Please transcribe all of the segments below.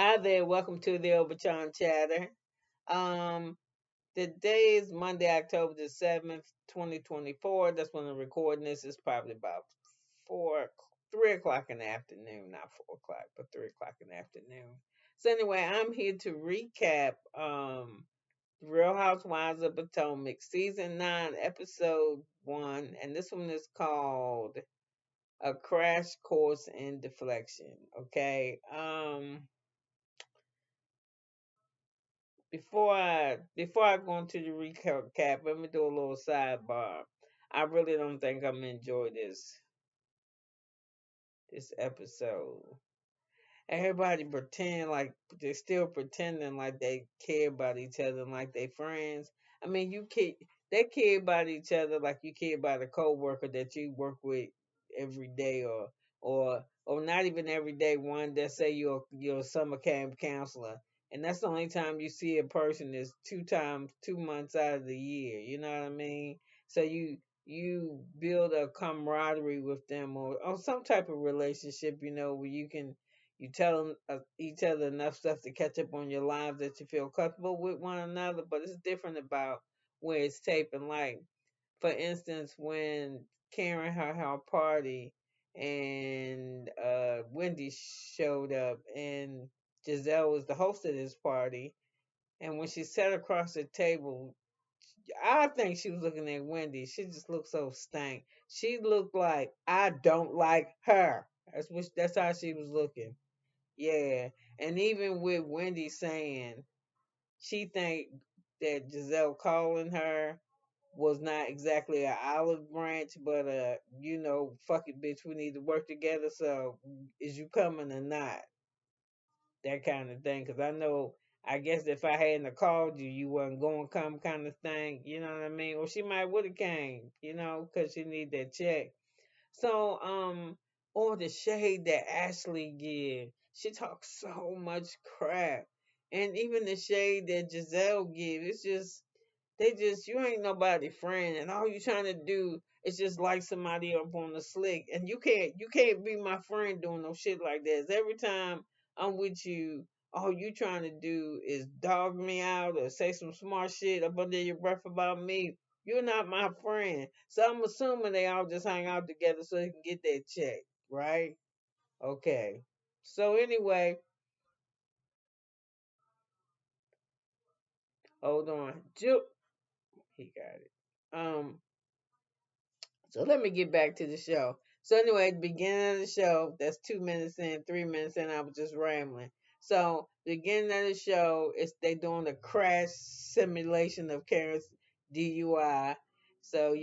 Hi there, welcome to the Obachanchatter. Um, the day is Monday, October the 7th, 2024. That's when I'm recording this. It's probably about 3 o'clock in the afternoon, not 4 o'clock, but 3 o'clock in the afternoon. So anyway, I'm here to recap Real Housewives of Potomac, Season 9, Episode 1, and this one is called A Crash Course in Deflection. Okay. Before I go into the recap, let me do a little sidebar. I really don't think I'm gonna enjoy this episode. Everybody pretend like they're still pretending like they care about each other and like they friends. I mean, they care about each other like you care about a coworker that you work with every day, or not even every day. One that say you're a summer camp counselor, and that's the only time you see a person is 2 months out of the year. You know what I mean? So you build a camaraderie with them or some type of relationship, where you tell each other enough stuff to catch up on your lives that you feel comfortable with one another. But it's different about where it's taping. Like, for instance, when Karen had her party and Wendy showed up and Giselle was the host of this party, and when she sat across the table, I think she was looking at Wendy. She just looked so stank. She looked like I don't like her. That's how she was looking. Yeah, and even with Wendy saying she think that Giselle calling her was not exactly an olive branch, but fuck it, bitch, we need to work together. So is you coming or not? That kind of thing. Because I know, I guess if I hadn't called you, you wasn't going to come, kind of thing. You know what I mean? Or she might would have came. Because she need that check. So, or the shade that Ashley give, she talks so much crap, and even the shade that Giselle give, it's just you ain't nobody friend, and all you trying to do is just like somebody up on the slick, and you can't be my friend doing no shit like this. Every time I'm with you, all you trying to do is dog me out or say some smart shit up under your breath about me. You're not my friend. So I'm assuming they all just hang out together so they can get that check, right? Okay. So anyway, hold on. He got it. So let me get back to the show. So anyway, at the beginning of the show, that's 2 minutes in, 3 minutes in, I was just rambling. So the beginning of the show is they doing a crash simulation of Karen's DUI. So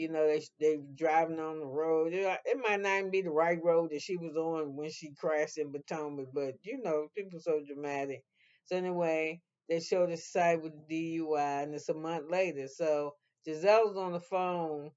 they driving on the road. It might not even be the right road that she was on when she crashed in Potomac, but people so dramatic. So anyway, they show the site with the DUI, and it's a month later. So Giselle's on the phone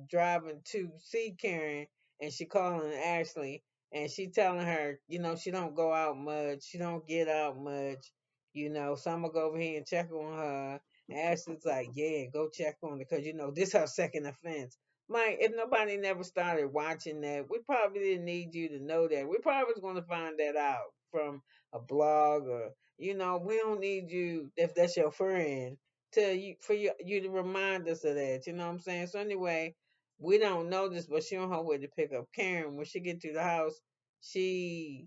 driving to see Karen, and she calling Ashley, and she telling her, she don't go out much, she don't get out much, so I'm gonna go over here and check on her. And Ashley's like, yeah, go check on her, because this her second offense. Mike, if nobody never started watching that, we probably didn't need you to know that. We probably was gonna find that out from a blog, or we don't need you if that's your friend to you to remind us of that. You know what I'm saying? So anyway, we don't know this, but she on her way to pick up Karen. When she get to the house, she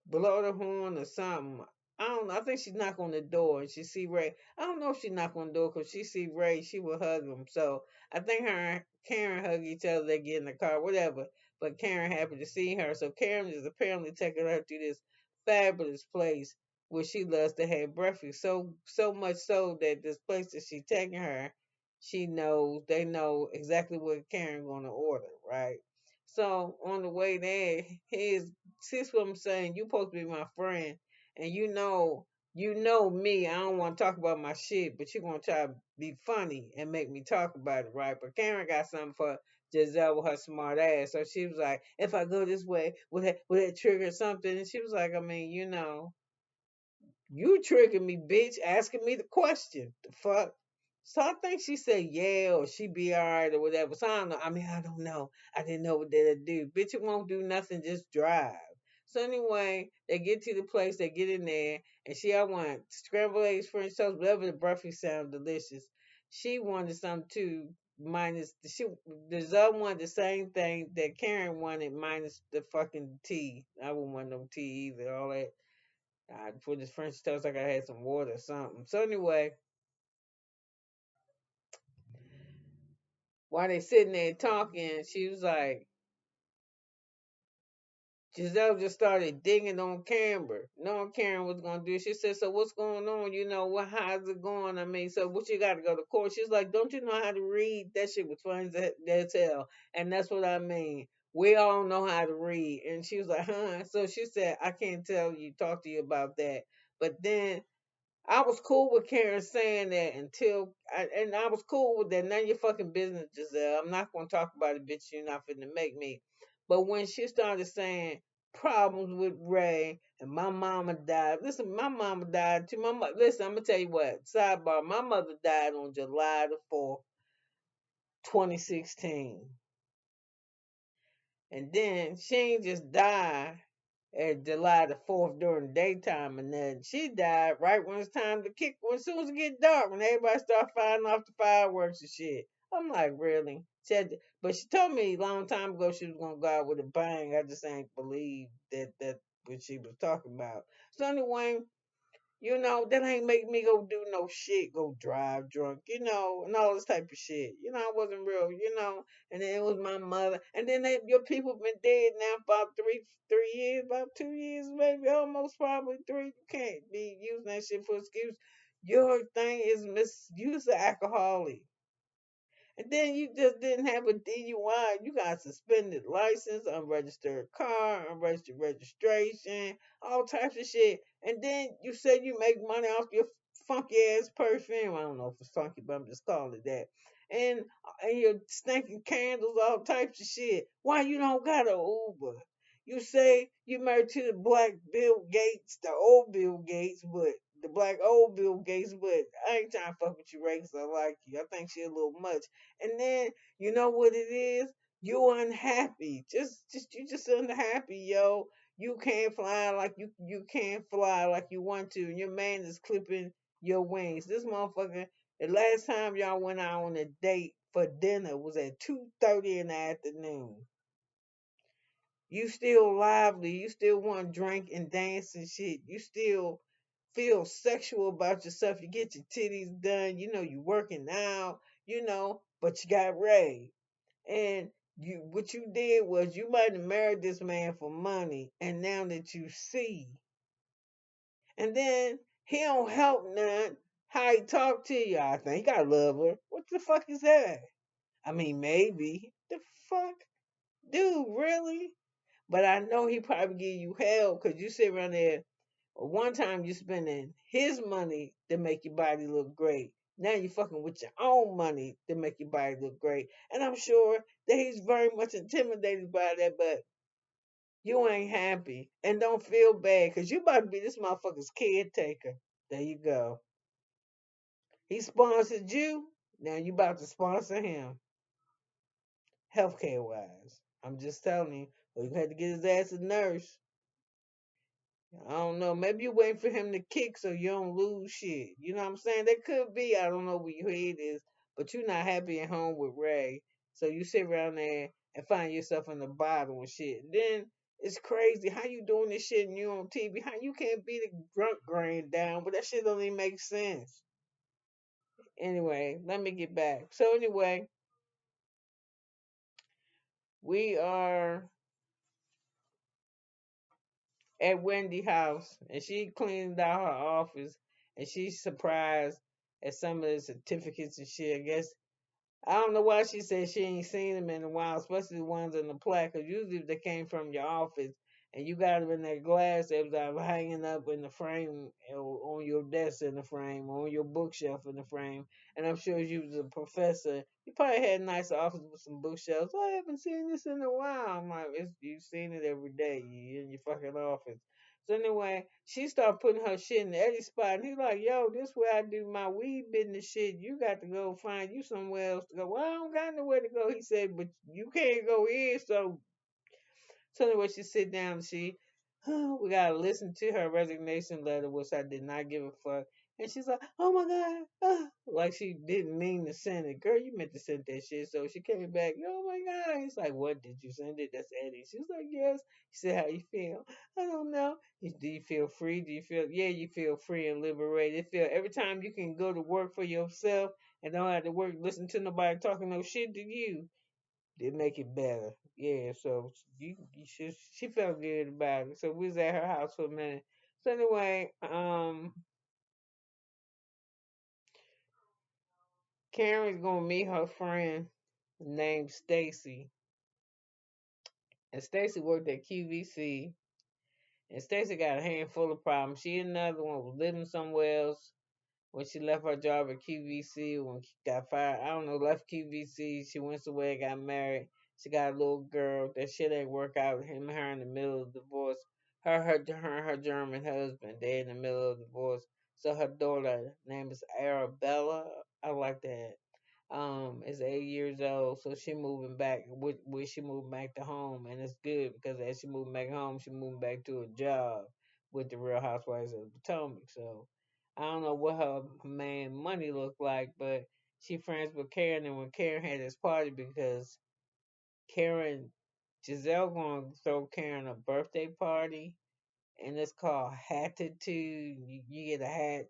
blow the horn or something. I don't know. I think she knock on the door and she see Ray. I don't know if she knock on the door because she see Ray. She will hug him. So I think her and Karen hug each other. They get in the car, whatever. But Karen happy to see her. So Karen is apparently taking her to this fabulous place where she loves to have breakfast. So much so that this place that she taking her, they know exactly what Karen gonna order, right? So on the way there, here's sis what I'm saying. You supposed to be my friend, and you know me. I don't want to talk about my shit, but you gonna try to be funny and make me talk about it, right? But Karen got something for Giselle with her smart ass, so she was like, "If I go this way, will it trigger something?" And she was like, "I mean, you triggered me, bitch, asking me the question. The fuck." So I think she said yeah, or she be alright, or whatever. So I don't know. I mean, I don't know. I didn't know what that'd do. Bitch, it won't do nothing. Just drive. So anyway, they get to the place, they get in there, and I want scrambled eggs, French toast, whatever the breakfast sound delicious. She wanted some too, minus the other one the same thing that Karen wanted, minus the fucking tea. I wouldn't want no tea either. All that. For this French toast, I gotta have some water or something. So anyway, while they sitting there talking, she was like, Giselle just started digging on Camber, knowing Karen was gonna do. She said, "So what's going on? You know, how's it going? I mean, so what you got to go to court?" She's like, "Don't you know how to read?" That shit was funny as hell, and that's what I mean. We all know how to read, and she was like, "Huh?" So she said, "I can't talk to you about that." But then I was cool with Karen saying that and I was cool with that. None of your fucking business, Giselle. I'm not gonna talk about it, bitch. You're not finna make me. But when she started saying problems with Ray and my mama died, listen, my mama died too. Listen, I'm gonna tell you what. Sidebar: my mother died on July the 4th, 2016, and then she ain't just died at July the 4th during the daytime, and then she died right when it's time to kick, when as soon as it get dark, when everybody start firing off the fireworks and shit. I'm like, really? But she told me a long time ago she was gonna go out with a bang. I just ain't believe that what she was talking about. So anyway, that ain't make me go do no shit, go drive drunk, and all this type of shit. I wasn't real, and then it was my mother. And then your people been dead now for about 3 years, about 2 years, maybe, almost probably three. You can't be using that shit for excuse. Your thing is misuse of alcoholic. And then you just didn't have a DUI. You got suspended license, unregistered car, unregistered registration, all types of shit. And then you said you make money off your funky ass perfume. I don't know if it's funky, but I'm just calling it that. And your stinking candles, all types of shit. Why you don't got an Uber? You say you married to the black Bill Gates, the old Bill Gates, but the black old Bill Gates, but I ain't trying to fuck with you, Ray, 'cause I like you. I think she a little much. And then you know what it is? You unhappy. You just unhappy, yo. You can't fly like you can't fly like you want to, and your man is clipping your wings. This motherfucker. The last time y'all went out on a date for dinner was at 2:30 in the afternoon. You still lively. You still want to drink and dance and shit. You still feel sexual about yourself. You get your titties done. You working out. But you got Ray. And what you did was you might have married this man for money, and now that you see, and then he don't help none. How he talk to you, I think I love her. What the fuck is that? I mean, maybe the fuck, dude, really? But I know he probably give you hell because you sit around there. One time you spending his money to make your body look great. Now you fucking with your own money to make your body look great. And I'm sure that he's very much intimidated by that, but you ain't happy. And don't feel bad because you about to be this motherfucker's caretaker. There you go. He sponsored you. Now you about to sponsor him. Healthcare wise. I'm just telling you. Well, you had to get his ass a nurse. I don't know. Maybe you're waiting for him to kick so you don't lose shit. You know what I'm saying? That could be. I don't know where your head is, but you're not happy at home with Ray. So you sit around there and find yourself in the bottom and shit. Then it's crazy how you doing this shit and you on TV. How you can't be the drunk grain down, but that shit don't even make sense. Anyway, let me get back. So anyway, we are at Wendy house and she cleaned out her office and she's surprised at some of the certificates and shit. I guess I don't know why she said she ain't seen them in a while, especially the ones in the plaque. Cause usually if they came from your office and you got them in that glass, they was either hanging up in the frame or on your desk in the frame or on your bookshelf in the frame. And I'm sure if you was a professor, you probably had a nice office with some bookshelves. Oh, I haven't seen this in a while. I'm like, you've seen it every day. You in your fucking office. So anyway, she started putting her shit in the Eddie spot, and he's like, "Yo, this where I do my weed business shit. You got to go find you somewhere else to go." Well, I don't got nowhere to go. He said, "But you can't go here." So anyway, she sit down and she we gotta listen to her resignation letter, which I did not give a fuck. And she's like, oh my god, like she didn't mean to send it. Girl, you meant to send that shit. So she came back, oh my god. He's like, what did you send it? That's Eddie. She's like, yes. He said, how you feel? I don't know. Do you feel free? Do you feel, yeah, you feel free and liberated. Feel every time you can go to work for yourself and don't have to work, listen to nobody talking no shit to you, it make it better. Yeah, so she felt good about it. So we was at her house for a minute. So anyway, Karen's gonna meet her friend named Stacy. And Stacy worked at QVC. And Stacy got a handful of problems. She and another one was living somewhere else when she left her job at QVC, when she got fired, I don't know, left QVC, she went somewhere, got married. She got a little girl. That shit ain't work out. Him and her in the middle of divorce. Her German husband, they in the middle of divorce. So her daughter, name is Arabella. I like that. Is 8 years old, so she moving back. With she moving back to home, and it's good because as she moving back home, she moving back to a job with the Real Housewives of Potomac. So I don't know what her man money looked like, but she friends with Karen, and when Karen had this party, because Karen Giselle gonna throw Karen a birthday party, and it's called Hatitude. You get a hat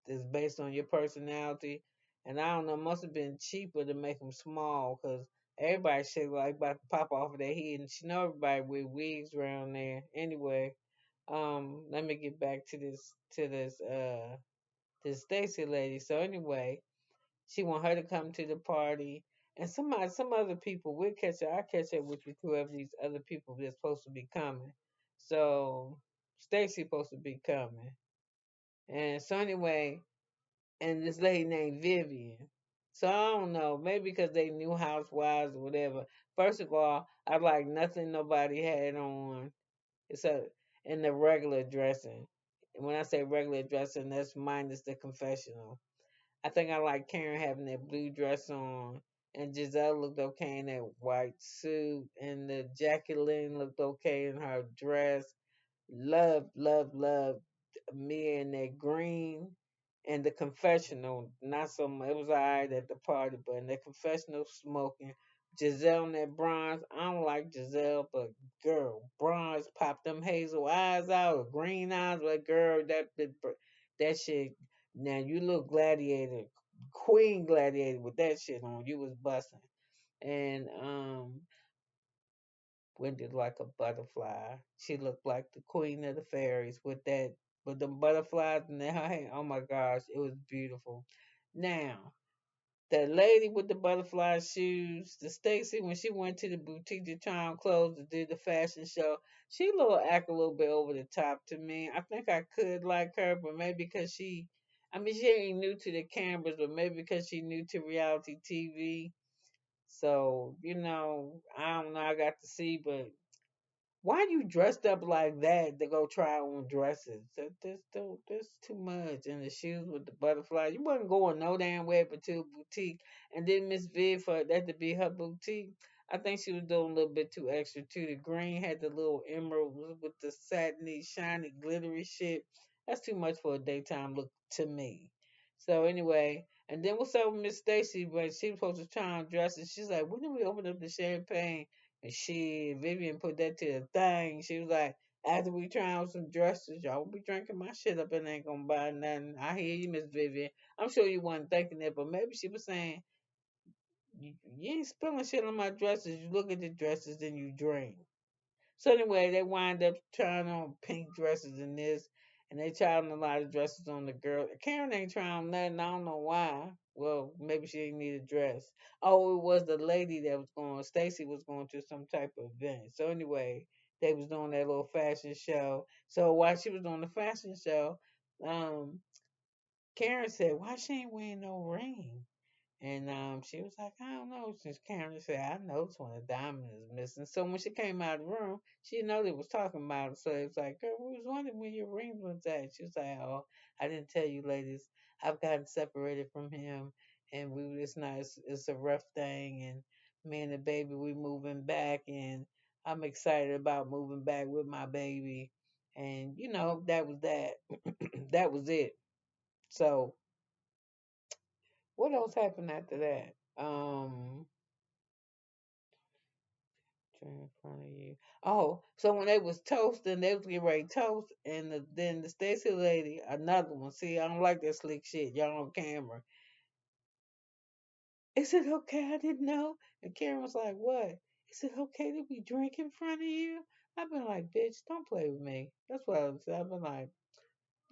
that's based on your personality. And I don't know, must have been cheaper to make them small because everybody shit like about to pop off of their head. And she know everybody with wigs around there. Anyway, let me get back to this Stacy lady. So anyway, she want her to come to the party. And some other people will catch her. I catch up with you, whoever these other people that's supposed to be coming. So Stacy supposed to be coming. And so anyway, and this lady named Vivian. So I don't know, maybe because they new housewives or whatever. First of all, I like nothing nobody had on. It's a in the regular dressing. And when I say regular dressing, that's minus the confessional. I think I like Karen having that blue dress on, and Giselle looked okay in that white suit, and the Jacqueline looked okay in her dress. Love me in that green and the confessional. Not so much. It was alright at the party, but in the confessional smoking. Giselle in that bronze. I don't like Giselle, but girl, bronze pop them hazel eyes out or green eyes. But girl, that shit. Now you look gladiator, queen gladiator with that shit on. You was busting. And winded like a butterfly. She looked like the queen of the fairies with the butterflies in her hand. Oh my gosh, it was beautiful. Now, that lady with the butterfly shoes, the Stacy, when she went to the boutique to try on clothes to do the fashion show, she act a little bit over the top to me. I think I could like her, but maybe because I mean, she ain't new to the cameras, but maybe because she new to reality TV. So, I don't know. I got to see, but why you dressed up like that to go try on dresses? That's too much. And the shoes with the butterfly. You wasn't going no damn way but to a boutique. And then Miss Viv, for that to be her boutique, I think she was doing a little bit too extra too. The green had the little emerald with the satiny, shiny, glittery shit. That's too much for a daytime look to me. So anyway, and then what's up with Miss Stacy when she was supposed to try on dresses? She's like, when did we open up the champagne? And Vivian put that to the thing. She was like, after we try on some dresses, y'all will be drinking my shit up and ain't gonna buy nothing. I hear you, Miss Vivian. I'm sure you wasn't thinking that, but maybe she was saying, you ain't spilling shit on my dresses. You look at the dresses, then you drink. So anyway, they wind up trying on pink dresses and this, and they tried on a lot of dresses on the girl. Karen ain't trying on nothing. I don't know why. Well, maybe she didn't need a dress. Oh, it was the lady that was going. Stacy was going to some type of event. So anyway, they was doing that little fashion show. So while she was doing the fashion show, um, Karen said, "Why she ain't wearing no ring?" And she was like, I don't know. Since Karen said, I noticed when a diamond is missing. So when she came out of the room, she didn't know they was talking about it. So it was like, girl, we was wondering where your ring was at. She was like, oh, I didn't tell you, ladies. I've gotten separated from him, and it's not. It's a rough thing. And me and the baby, we moving back, and I'm excited about moving back with my baby. And that was that. That was it. So what else happened after that? In front of you. Oh, so when they was toasting, they was getting ready to toast, and then the Stacy lady, another one. See, I don't like that slick shit. Y'all on camera. Is it okay? I didn't know. And Karen was like, "What? Is it okay that we drink in front of you?" I've been like, "Bitch, don't play with me." That's what I would say. I've been like,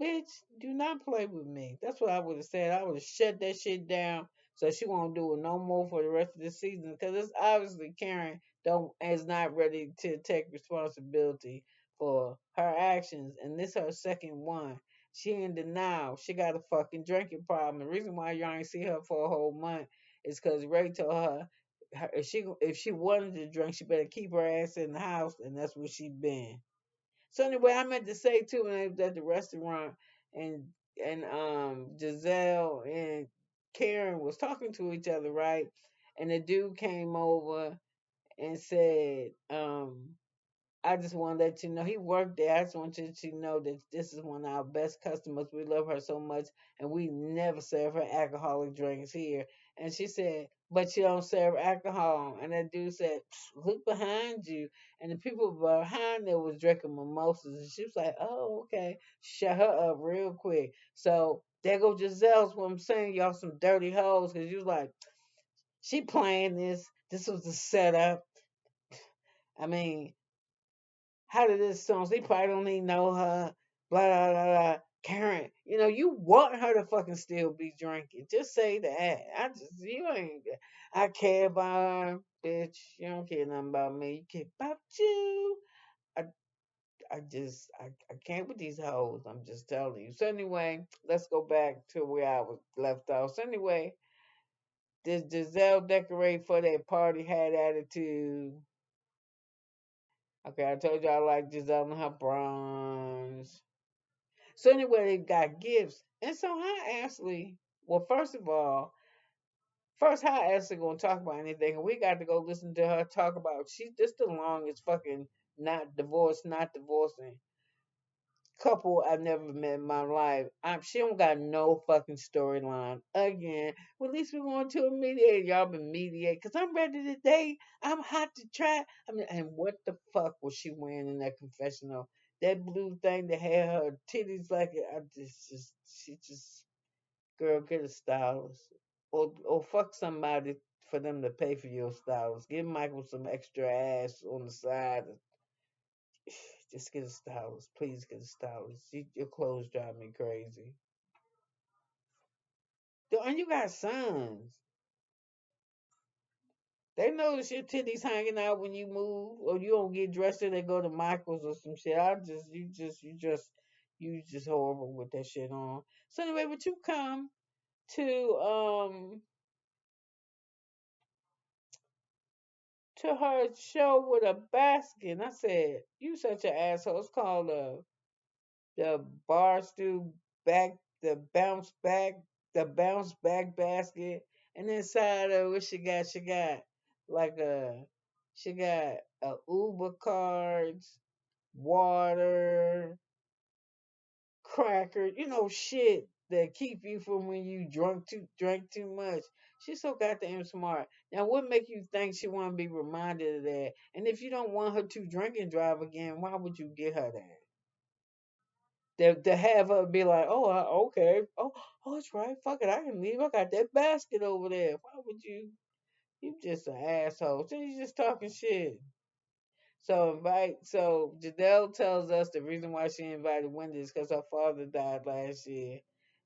"Bitch, do not play with me." That's what I would have said. I would have shut that shit down so she won't do it no more for the rest of the season. Because it's obviously Karen don't is not ready to take responsibility for her actions, and this her second one. She in denial. She got a fucking drinking problem. The reason why y'all ain't see her for a whole month is because Ray told her if she wanted to drink, she better keep her ass in the house, and that's where she been. So anyway, I meant to say too when I was at the restaurant and Giselle and Karen was talking to each other, right? And the dude came over and said, I just want to let you know he worked there. I just want you to know that this is one of our best customers. We love her so much, and we never serve her alcoholic drinks here. And she said, "But you don't serve alcohol." And that dude said, "Look behind you." And the people behind there was drinking mimosas, and she was like, "Oh, okay." Shut her up real quick. So there go Giselle's. What I'm saying, y'all some dirty hoes, because you was like, she playing this. This was the setup. I mean, how did this song? They probably don't even know her. Blah blah blah blah. Karen, you want her to fucking still be drinking. Just say that. You ain't. I care about her, bitch. You don't care nothing about me. You care about you. I, I can't with these hoes. I'm just telling you. So anyway, let's go back to where I was left off. So anyway, did Giselle decorate for that party? Had attitude. Okay, I told you I like Giselle and her bronze. So anyway, they got gifts. And so how Ashley, well, first of all, how Ashley gonna talk about anything? And we got to go listen to her talk about she's just the longest fucking not divorcing couple I've never met in my life. She don't got no fucking storyline. Again, well, at least we're going to a mediator. Y'all been mediate because I'm ready to date. I'm hot to try. I mean, and what the fuck was she wearing in that confessional? That blue thing that had her titties like it. She just, girl, get a stylist. Or fuck somebody for them to pay for your stylist. Give Michael some extra ass on the side. Just get a stylist. Please get a stylist. Your clothes drive me crazy. And you got sons. They notice your titties hanging out when you move, or you don't get dressed and they go to Michael's or some shit. You just horrible with that shit on. So anyway, but you come to her show with a basket. And I said, "You such an asshole." It's called the bar stool back, the bounce back basket, and inside of what she got like she got Uber cards, water, crackers, shit that keep you from when you drank too much. She's so goddamn smart. Now, what make you think she want to be reminded of that? And if you don't want her to drink and drive again, why would you get her that? To have her be like, oh, okay, oh, that's right, fuck it, I can leave. I got that basket over there. Why would you? You just an asshole. So you just talking shit. So Janelle tells us the reason why she invited Wendy is because her father died last year,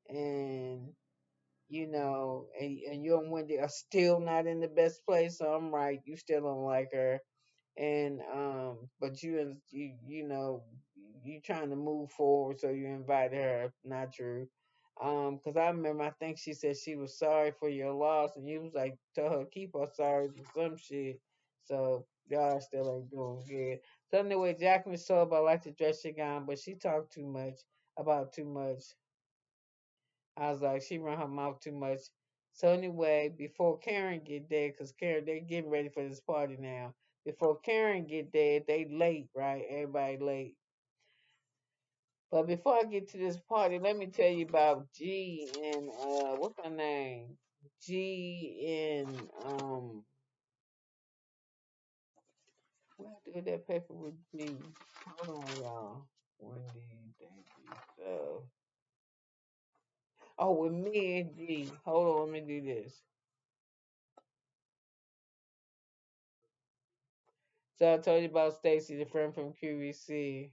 and and you and Wendy are still not in the best place. So I'm right, you still don't like her, and but you trying to move forward, so you invited her. Not true. Because I remember, I think she said she was sorry for your loss, and you was like, tell her keep her sorry for some shit. So y'all still ain't doing good. So anyway, Jacqueline saw about like to dress she gown, but she talked too much about too much. I was like, she run her mouth too much. So anyway, before Karen get there, cause Karen they getting ready for this party now. Before Karen get there, they late, right? Everybody late. But before I get to this party, let me tell you about G and what's her name? G and what I do with that paper with G? Hold on, y'all. Wendy, thank you. Oh, with me and G. Hold on, let me do this. So I told you about Stacy, the friend from QVC.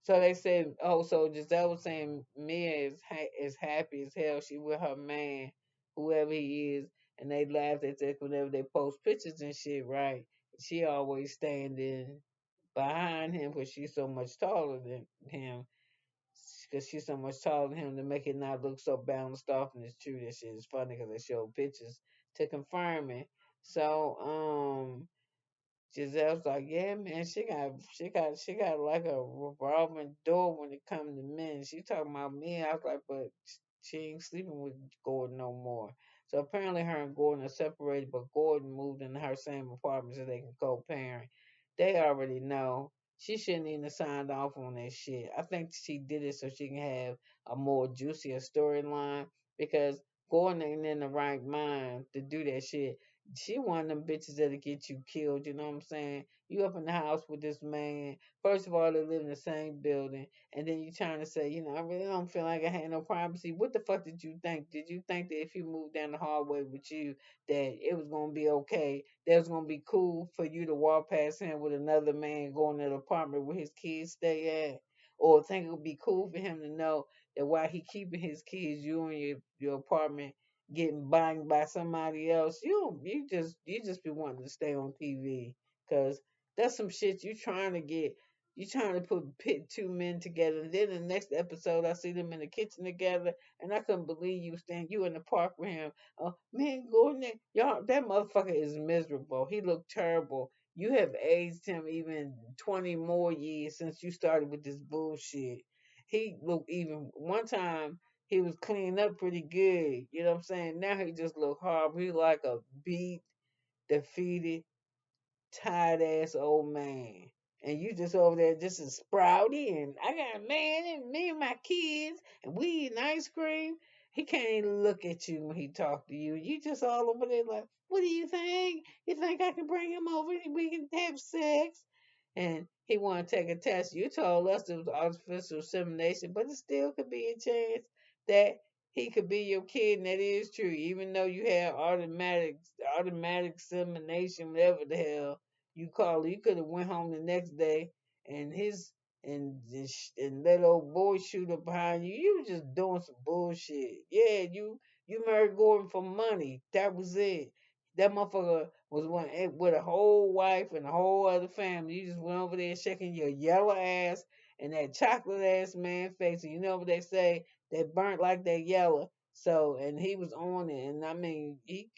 So they said, oh, so Giselle was saying Mia is happy as hell. She with her man, whoever he is, and they laughed at that whenever they post pictures and shit, right? She always standing behind him because she's so much taller than him. Because she's so much taller than him to make it not look so bounced off. And it's true, that shit is funny because they showed pictures to confirm it. So, Giselle's like, yeah, man, she got like a revolving door when it comes to men. She talking about me. I was like, but she ain't sleeping with Gordon no more. So apparently her and Gordon are separated, but Gordon moved into her same apartment so they can co-parent. They already know. She shouldn't even have signed off on that shit. I think she did it so she can have a more juicier storyline because Gordon ain't in the right mind to do that shit. She one of them bitches that'll get you killed, you know what I'm saying? You up in the house with this man. First of all, they live in the same building. And then you trying to say, I really don't feel like I had no privacy. What the fuck did you think? Did you think that if he moved down the hallway with you, that it was gonna be okay? That it was gonna be cool for you to walk past him with another man going to the apartment where his kids stay at? Or think it would be cool for him to know that while he keeping his kids, you in your apartment getting banged by somebody else, you just be wanting to stay on TV because that's some shit you trying to pit two men together, and then the next episode I see them in the kitchen together, and I couldn't believe you in the park with him. Oh man, Gordon, y'all, that motherfucker is miserable. He looked terrible. You have aged him even 20 more years since you started with this bullshit. He looked even one time he was cleaned up pretty good. You know what I'm saying? Now he just look horrible. He like a beat, defeated, tired ass old man. And you just over there just as sprouty and I got a man and me and my kids and we eating ice cream. He can't even look at you when he talk to you. You just all over there like, what do you think? You think I can bring him over and we can have sex? And he want to take a test. You told us it was artificial insemination, but it still could be a chance that he could be your kid, and that is true. Even though you had automatic insemination, whatever the hell you call it, you could have went home the next day and and let old boy shoot up behind you. You were just doing some bullshit. Yeah, you married Gordon for money. That was it. That motherfucker was one with a whole wife and a whole other family. You just went over there shaking your yellow ass and that chocolate ass man face. And you know what they say? They burnt like they yellow. So and he was on it, and I mean he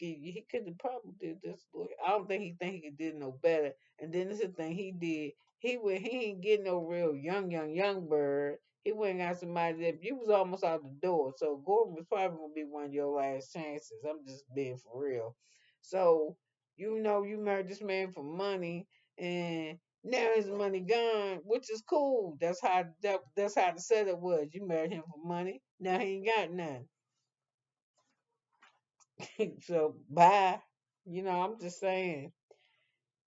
could have probably did this. I don't think he did no better. And then this is the thing he did. He ain't getting no real young bird. He went and got somebody that you was almost out the door. So Gordon was probably gonna be one of your last chances. I'm just being for real. So you married this man for money, and now his money gone, which is cool. That's how the setup was. You married him for money. Now he ain't got none. So bye. I'm just saying.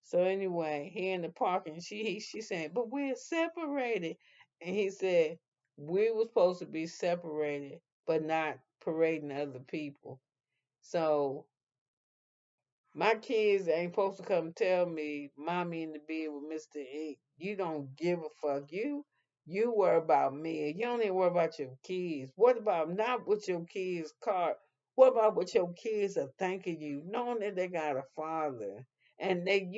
So anyway, he in the park and she saying, but we're separated. And he said, we were supposed to be separated, but not parading other people. So my kids ain't supposed to come tell me mommy in the bed with Mr. Ink. You don't give a fuck. You worry about me. You don't even worry about your kids. What about not what your kids caught? What about what your kids are thanking you, knowing that they got a father and they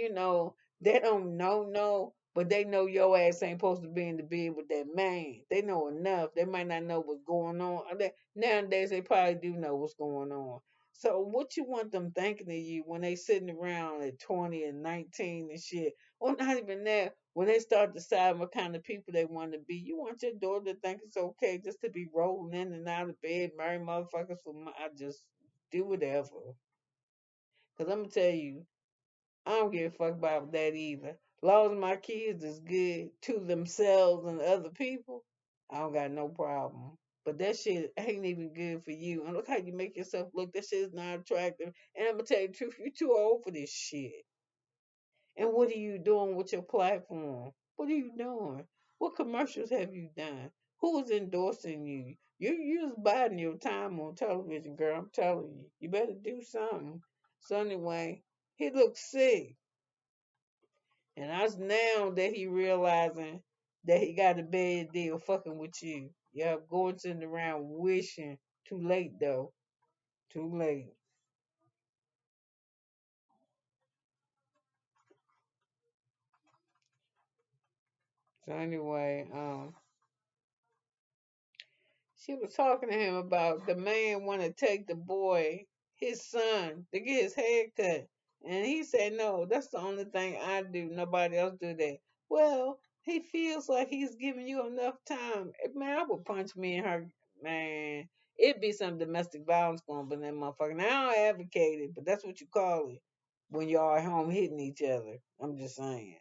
don't know no, but they know your ass ain't supposed to be in the bed with that man. They know enough. They might not know what's going on. Nowadays they probably do know what's going on. So what you want them thinking of you when they sitting around at 20 and 19 and shit? Or not even that. When they start deciding what kind of people they want to be, you want your daughter to think it's okay just to be rolling in and out of bed, marry motherfuckers for I just do whatever. Cause I'm gonna tell you, I don't give a fuck about that either. As long as my kids is good to themselves and other people, I don't got no problem. But that shit ain't even good for you. And look how you make yourself look. That shit is not attractive. And I'm gonna tell you the truth, you're too old for this shit. And what are you doing with your platform? What are you doing? What commercials have you done? Who is endorsing you? You just biding your time on television, girl. I'm telling you. You better do something. So anyway, he looks sick. And that's now that he realizing that he got a bad deal fucking with you. Yeah, going sitting around wishing. Too late though. Too late. So anyway, she was talking to him about the man want to take the boy, his son, to get his hair cut. And he said, no, that's the only thing I do. Nobody else do that. Well, he feels like he's giving you enough time. Man, I would punch me in her. Man, it'd be some domestic violence going on in that motherfucker. Now, I don't advocate it, but that's what you call it when y'all at home hitting each other. I'm just saying.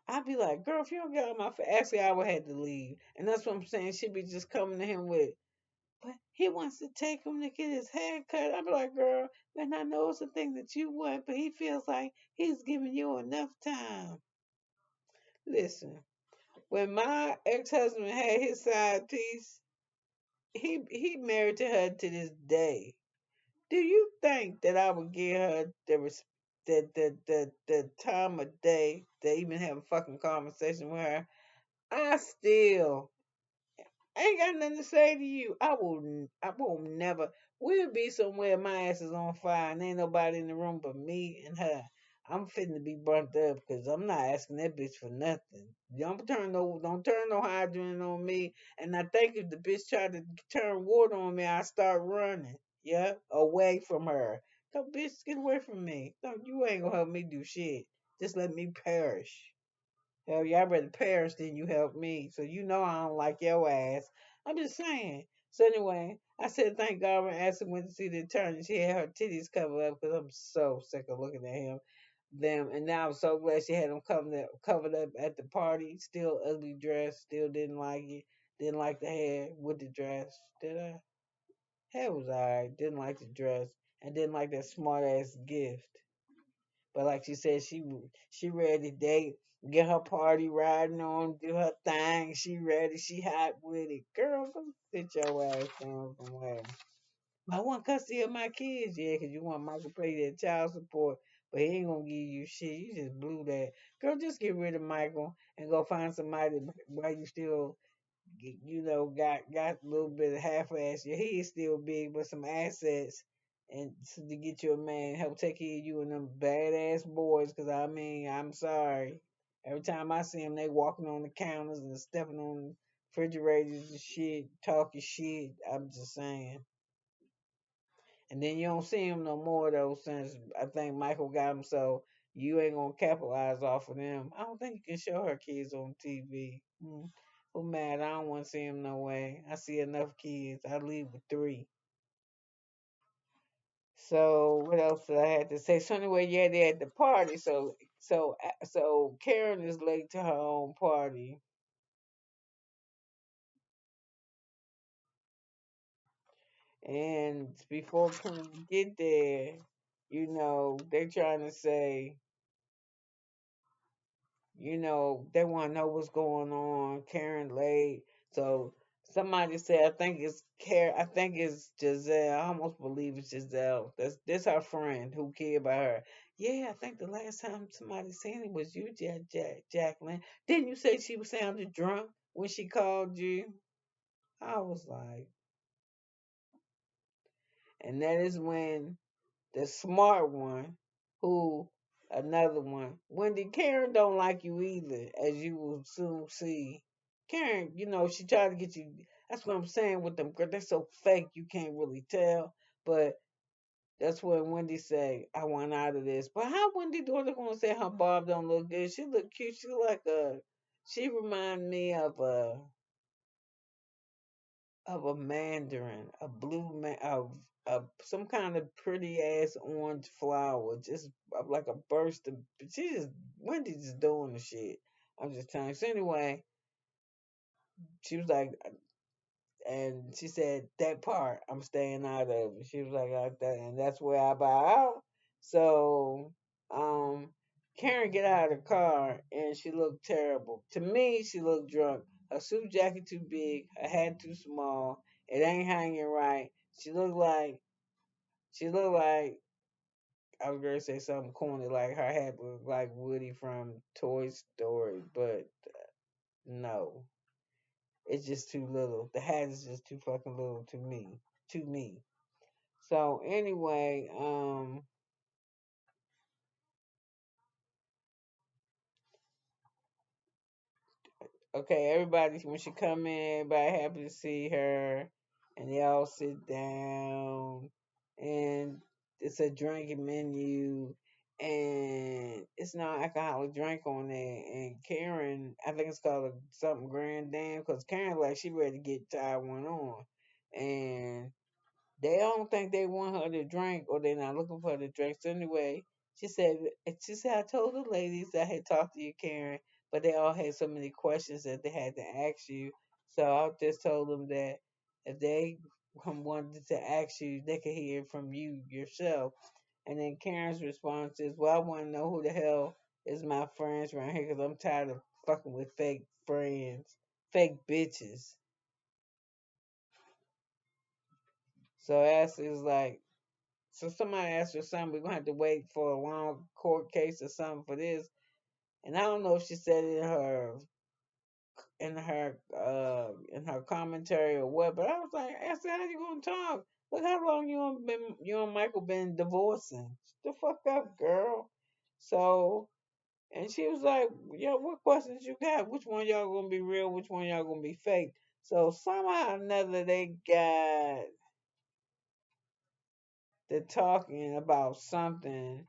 I'd be like, girl, if you don't get out of my face, actually, I would have to leave. And that's what I'm saying. She'd be just coming to him with, but he wants to take him to get his hair cut. I'd be like, girl, man, I know it's a thing that you want, but he feels like he's giving you enough time. Listen, when my ex-husband had his side piece, he married to her to this day. Do you think that I would give her the time of day to even have a fucking conversation with her? I still I ain't got nothing to say to you. I will never. We'll be somewhere my ass is on fire and ain't nobody in the room but me and her. I'm fitting to be burnt up because I'm not asking that bitch for nothing. Don't turn no hydrant on me. And I think if the bitch tried to turn water on me, I start running. Yeah, away from her. So bitch, get away from me. No, you ain't gonna help me do shit. Just let me perish. Hell yeah, I'd rather perish than you help me. So you know I don't like your ass. I'm just saying. So anyway, I said thank God when Ashley went to see the attorney. She had her titties covered up because I'm so sick of looking at them. And now I'm so glad she had them covered up at the party. Still ugly dress. Still didn't like it. Didn't like the hair with the dress. Did I? Hair was alright. Didn't like the dress. And didn't like that smart ass gift. But like she said, she ready to date, get her party riding on, do her thing. She ready, she hot with it. Girl, go sit your ass down somewhere. I want custody of my kids, yeah, 'cause you want Michael to pay that child support, but he ain't gonna give you shit. You just blew that. Girl, just get rid of Michael and go find somebody while you still got a little bit of half-ass. Your head still big, but some assets, and to get you a man help take care of you and them badass boys. Cause I mean, I'm sorry. Every time I see them, they walking on the counters and stepping on refrigerators and shit, talking shit. I'm just saying. And then you don't see him no more though since I think Michael got him. So you ain't gonna capitalize off of them. I don't think you can show her kids on TV. Who mad? I don't want to see him no way. I see enough kids. I leave with three. So what else did I have to say? So anyway, yeah, they at the party. So Karen is late to her own party, and before Karen get there, they trying to say they want to know what's going on. Karen late. So somebody said, I think it's Karen. I think it's Giselle. I almost believe it's Giselle. That's her friend who cared about her. Yeah, I think the last time somebody seen it was you, Jacqueline. Didn't you say she was sounded drunk when she called you? I was like, and that is when the smart one, who another one. Wendy, Karen don't like you either, as you will soon see. Karen, she tried to get you. That's what I'm saying with them, girl. They're so fake you can't really tell. But that's what Wendy say. I want out of this. But how Wendy daughter gonna say her Bob don't look good? She look cute. She like a. She remind me of a mandarin, a blue man, of some kind of pretty ass orange flower, just like a burst of. She just Wendy's just doing the shit. I'm just telling you. So anyway, she was like, and she said that part I'm staying out of. She was like that, and that's where I bow out. So, um, Karen get out of the car, and she looked terrible. To me, she looked drunk. Her suit jacket too big, her hat too small. It ain't hanging right. She looked like I was gonna say something corny, like her hat looked like Woody from Toy Story, but no, it's just too little. The hat is just too fucking little to me. To me. So anyway, okay, everybody when she come in, everybody happy to see her, and they all sit down, and it's a drinking menu, and it's no alcoholic drink on there. And Karen, I think it's called something Grand Dam, because Karen like she ready to get tired one on, and they don't think they want her to drink, or they're not looking for her to drink. So anyway, she said, I told the ladies I had talked to you, Karen, but they all had so many questions that they had to ask you. So I just told them that if they wanted to ask you, they could hear it from you yourself. And then Karen's response is, well, I want to know who the hell is my friends around here because I'm tired of fucking with fake friends, fake bitches. So Ashley was like, so somebody asked her something, we're gonna have to wait for a long court case or something for this. And I don't know if she said it in her commentary or what, but I was like, Ashley, how you gonna talk? Look how long you and Michael been divorcing. Shut the fuck up, girl. So and she was like, yo, what questions you got? Which one y'all gonna be real? Which one y'all gonna be fake? So somehow or another they got to talking about something.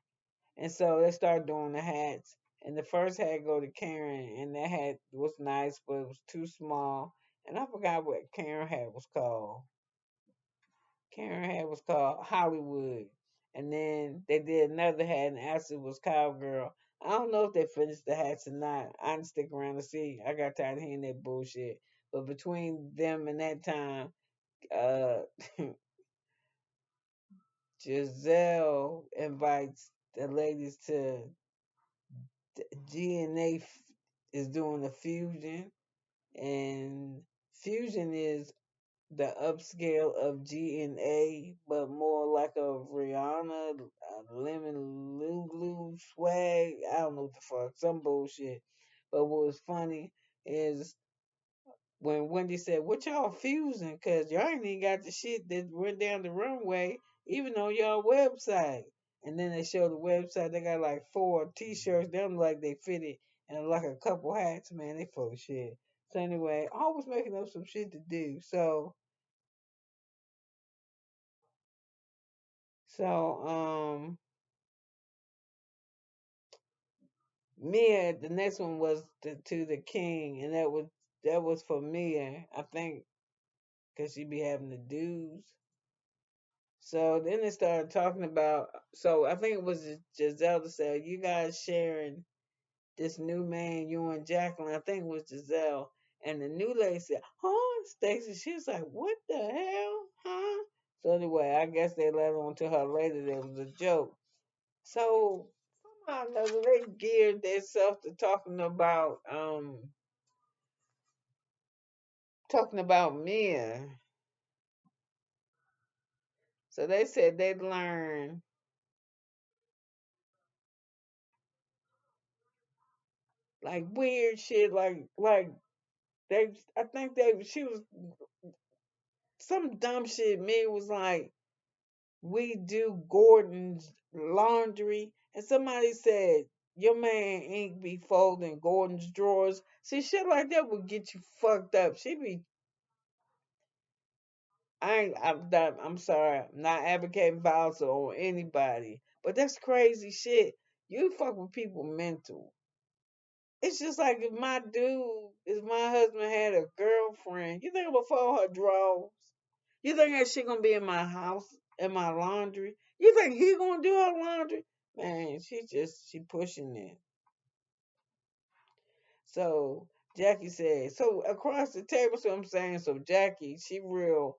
And so they started doing the hats. And the first hat go to Karen, and that hat was nice, but it was too small. And I forgot what Karen hat was called. Karen hat was called Hollywood. And then they did another hat, and Ashley was Cowgirl. I don't know if they finished the hats or not. I didn't stick around to see. I got tired of hearing that bullshit. But between them and that time, uh, Giselle invites the ladies to GNA is doing a fusion, and fusion is the upscale of GNA, but more like a Rihanna, a Lemon Lulu swag. I don't know what the fuck, some bullshit. But what was funny is when Wendy said, "What y'all fusing? Cause y'all ain't even got the shit that went down the runway, even on y'all website." And then they show the website. They got like 4 T-shirts. They don't look like they fitted, and like a couple hats. Man, they full of shit. So anyway, always making up some shit to do. So Mia. The next one was to the king, and that was for Mia. I think because she be having the dues. So then they started talking about. So I think it was Giselle that said, "You guys sharing this new man, you and Jacqueline." I think it was Giselle, and the new lady said, "Huh, Stacy?" She was like, "What the hell, huh?" So anyway, I guess they let on to her later that it was a joke. So somehow or another, they geared themselves to talking about men. So they said they'd learn like weird shit, like they. I think she was some dumb shit. Me was like, we do Gordon's laundry, and somebody said your man ain't be folding Gordon's drawers. See, shit like that would get you fucked up. She be. I ain't. I'm sorry. I'm not advocating violence on anybody, but that's crazy shit. You fuck with people mental. It's just like if my husband had a girlfriend, you think I'm gonna fold her drawers? You think that shit gonna be in my house, in my laundry? You think he gonna do her laundry? Man, she pushing it. So Jackie said, so across the table, so I'm saying, so Jackie, she real,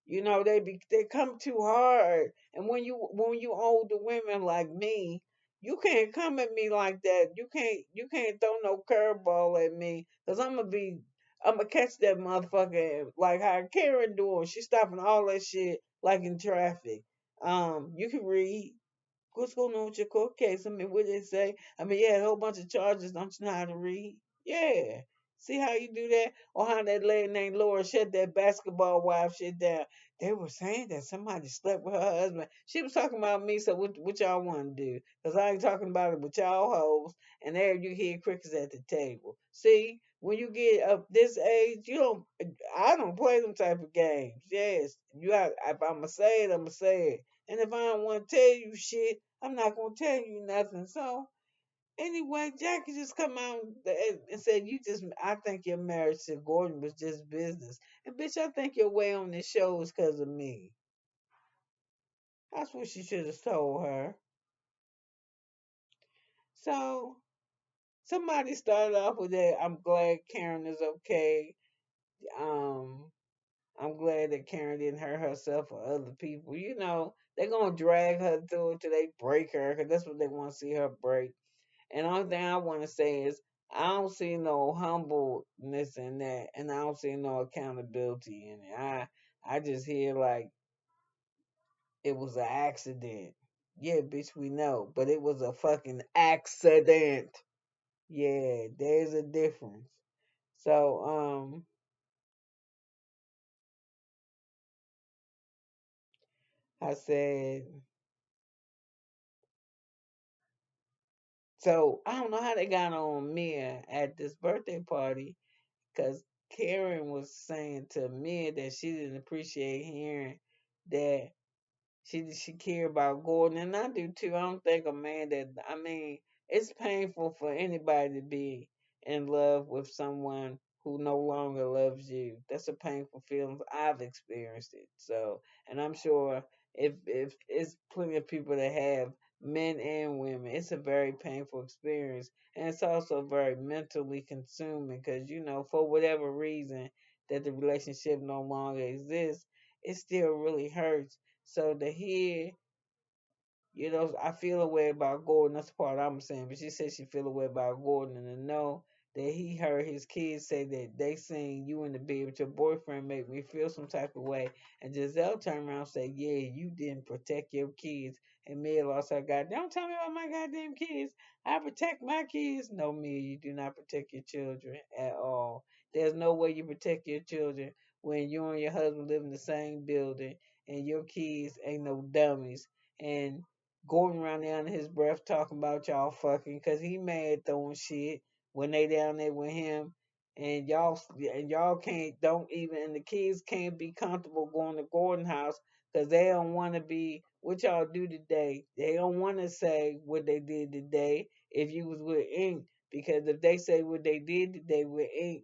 they come too hard. And when you older women like me, you can't come at me like that. You can't throw no curveball at me, cause I'm gonna catch that motherfucker like how Karen doing. She stopping all that shit like in traffic. You can read. What's going on with your court case? I mean, what did they say? I mean, yeah, a whole bunch of charges. Don't you know how to read? Yeah. See how you do that? Or how that lady named Laura shut that basketball wife shit down. They were saying that somebody slept with her husband. She was talking about me, so what y'all want to do? Because I ain't talking about it with y'all hoes. And there you hear crickets at the table. See, when you get up this age, I don't play them type of games. Yes. If I'm going to say it, I'm going to say it. And if I don't want to tell you shit, I'm not gonna tell you nothing. So anyway, Jackie just come out and said, I think your marriage to Gordon was just business. And bitch, I think your way on this show is because of me. That's what she should have told her. So somebody started off with that. I'm glad Karen is okay. Um, I'm glad that Karen didn't hurt herself or other people. They're gonna drag her through it till they break her, because that's what they want to see her break. And the only thing I want to say is I don't see no humbleness in that, and I don't see no accountability in it. I just hear like it was an accident. Yeah, bitch, we know, but it was a fucking accident. Yeah, there's a difference. So I said, so I don't know how they got on Mia at this birthday party, because Karen was saying to Mia that she didn't appreciate hearing that she care about Gordon, and I do too. I don't think a man that I mean, it's painful for anybody to be in love with someone who no longer loves you. That's a painful feeling. I've experienced it. So, and I'm sure if it's plenty of people that have, men and women, it's a very painful experience, and it's also very mentally consuming, because for whatever reason that the relationship no longer exists, it still really hurts. So to hear, I feel a way about Gordon. That's the part I'm saying. But she said she feel a way about Gordon, and to know that he heard his kids say that they seen you in the bed with your boyfriend make me feel some type of way. And Giselle turned around and said, "Yeah, you didn't protect your kids." And Mia lost her god. Don't tell me about my goddamn kids. I protect my kids. No, Mia, you do not protect your children at all. There's no way you protect your children when you and your husband live in the same building and your kids ain't no dummies. And Gordon around there under his breath talking about y'all fucking, because he mad throwing shit when they down there with him, and y'all can't don't even and the kids can't be comfortable going to Gordon house because they don't want to be what y'all do today. They don't want to say what they did today if you was with Ink, because if they say what they did today with Ink,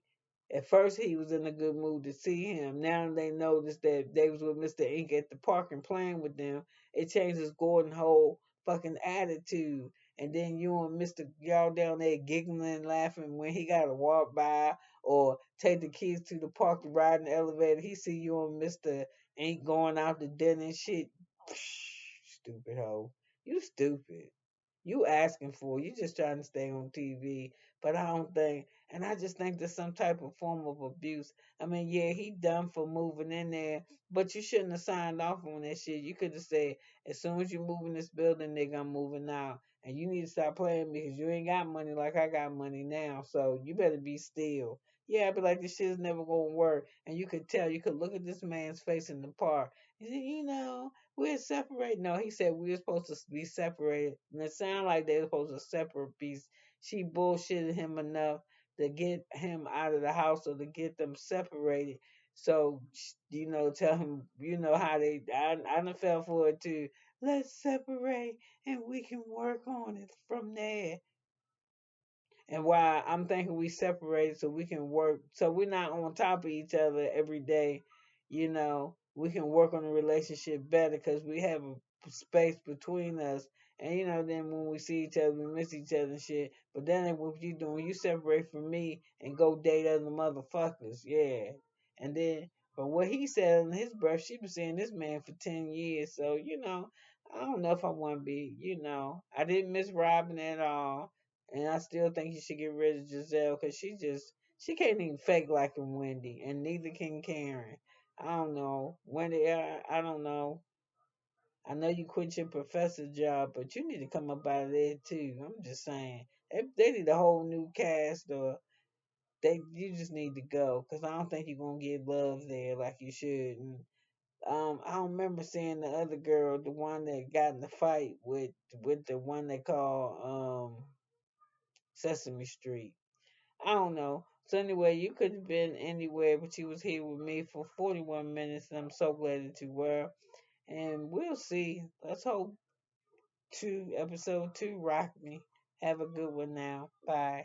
at first he was in a good mood to see him. Now they notice that they was with Mr. Ink at the park and playing with them. It changes Gordon's whole fucking attitude. And then you and Mr. Y'all down there giggling, laughing when he got to walk by or take the kids to the park to ride in the elevator. He see you and Mr. Ain't going out to dinner and shit. Stupid hoe. You stupid. You asking for it. You just trying to stay on TV. But I don't think, and I just think there's some type of form of abuse. I mean, yeah, he done for moving in there, but you shouldn't have signed off on that shit. You could have said, as soon as you move in this building, nigga, I'm moving out. And you need to stop playing because you ain't got money like I got money now. So you better be still. Yeah, I'd be like, this shit's never gonna work. And you could tell, you could look at this man's face in the park. He said, we're separated. No, he said we were supposed to be separated. And it sounded like they were supposed to separate peace. She bullshitted him enough to get him out of the house or to get them separated. So, tell him, how I done fell for it too. Let's separate and we can work on it from there. And why I'm thinking we separated so we can work, so we're not on top of each other every day. We can work on the relationship better because we have a space between us, And then when we see each other, we miss each other and shit. But then what you doing? You separate from me and go date other motherfuckers. Yeah. And then, but what he said in his breath, she been seeing this man for 10 years. So I don't know if I want to be. I didn't miss Robin at all, and I still think you should get rid of Giselle because she can't even fake like a Wendy, and neither can Karen. I don't know. Wendy, I don't know. I know you quit your professor job, but you need to come up out of there too. I'm just saying. They need a whole new cast, or you just need to go because I don't think you're gonna get love there like you should. And I don't remember seeing the other girl, the one that got in the fight with the one they call Sesame Street. I don't know. So anyway, you could have been anywhere, but you was here with me for 41 minutes, and I'm so glad that you were. And we'll see. Let's hope episode two rock me. Have a good one now. Bye.